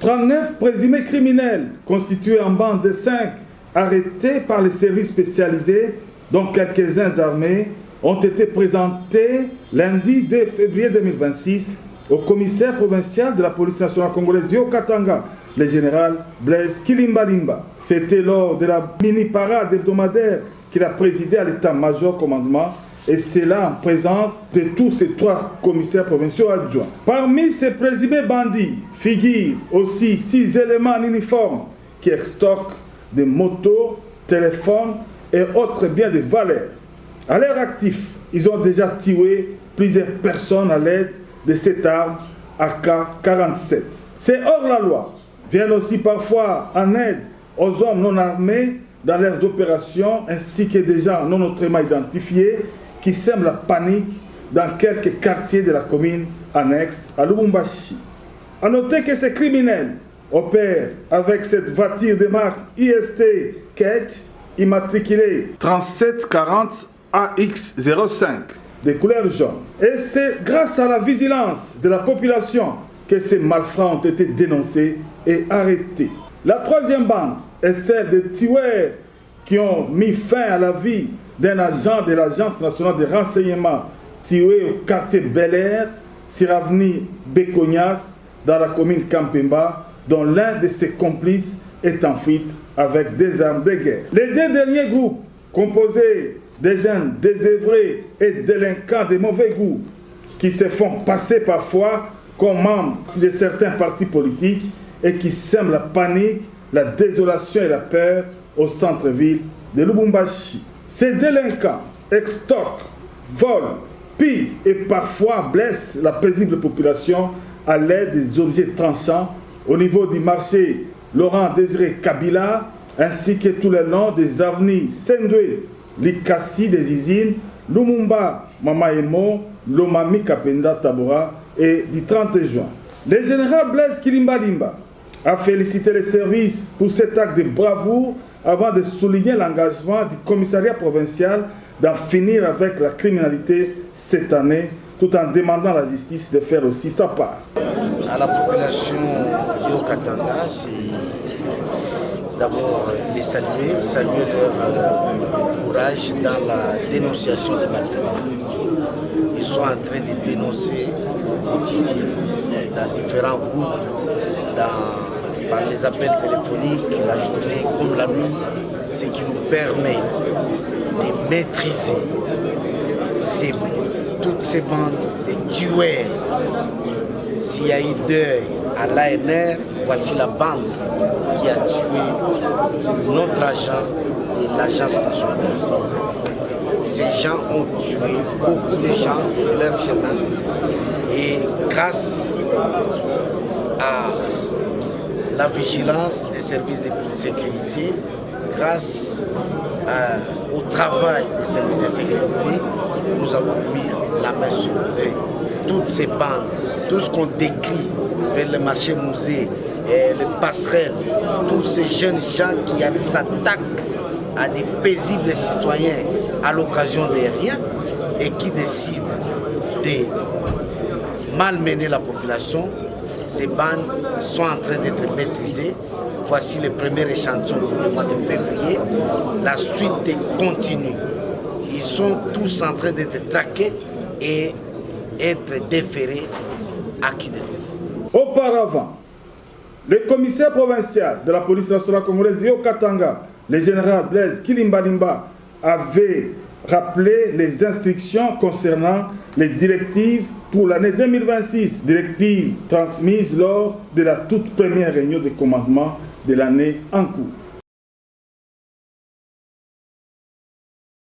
39 présumés criminels constitués en bande de 5 arrêtés par les services spécialisés, dont quelques-uns armés, ont été présentés lundi 2 février 2026 au commissaire provincial de la police nationale congolaise Yo Katanga, le général Blaise Kilimbalimba. C'était lors de la mini-parade hebdomadaire qu'il a présidé à l'état-major commandement, et c'est là en présence de tous ces 3 commissaires provinciaux adjoints. Parmi ces présumés bandits figurent aussi 6 éléments en uniforme qui extorquent des motos, téléphones et autres biens de valeur. À leur actif, ils ont déjà tué plusieurs personnes à l'aide de cette arme AK-47. Ces hors-la-loi viennent aussi parfois en aide aux hommes non armés dans leurs opérations, ainsi que des gens non autrement identifiés qui sèment la panique dans quelques quartiers de la commune annexe à Lubumbashi. A noter que ces criminels opèrent avec cette voiture de marque IST Ketch immatriculée 3740 AX05 de couleur jaune. Et c'est grâce à la vigilance de la population que ces malfrats ont été dénoncés et arrêtés. La troisième bande est celle de tueurs qui ont mis fin à la vie d'un agent de l'Agence nationale de renseignement tué au quartier Bel Air, sur avenue Bekonias, dans la commune Kampemba, dont l'un de ses complices est en fuite avec des armes de guerre. Les 2 derniers groupes, composés de jeunes désœuvrés et délinquants de mauvais goût, qui se font passer parfois comme membres de certains partis politiques et qui sèment la panique, la désolation et la peur au centre-ville de Lubumbashi. Ces délinquants extorquent, volent, pillent et parfois blessent la paisible population à l'aide des objets tranchants au niveau du marché Laurent Désiré Kabila, ainsi que tous les noms des avenues Sendwe, Likasi des usines, Lumumba, Mamaemo, Lomami Kapenda Tabora et du 30 juin. Le général Blaise Kilimbalimba a félicité les services pour cet acte de bravoure avant de souligner l'engagement du commissariat provincial d'en finir avec la criminalité cette année, tout en demandant à la justice de faire aussi sa part. À la population d'Yo Katanga, c'est d'abord les saluer leur courage dans la dénonciation des malfaiteurs. Ils sont en train de dénoncer au quotidien, dans différents groupes, par les appels téléphoniques, la journée comme la nuit, ce qui nous permet de maîtriser toutes ces bandes de tueurs. S'il y a eu deuil à l'ANR, voici la bande qui a tué notre agent de l'Agence nationale de renseignement. Ces gens ont tué beaucoup de gens sur leur chemin et grâce à la vigilance des services de sécurité, grâce au travail des services de sécurité, nous avons mis la main sur eux. Toutes ces bandes, tout ce qu'on décrit vers le marché musée, et les passerelles, tous ces jeunes gens qui s'attaquent à des paisibles citoyens à l'occasion de rien et qui décident de malmener la population, ces bandes sont en train d'être maîtrisées. Voici les premiers échantillons pour le mois de février. La suite continue. Ils sont tous en train d'être traqués et être déférés à qui de nous. Auparavant, le commissaire provincial de la police nationale congolaise Yo Katanga, le général Blaise Kilimbalimba, avait rappelé les instructions concernant les directives pour l'année 2026, directives transmises lors de la toute première réunion de commandement de l'année en cours.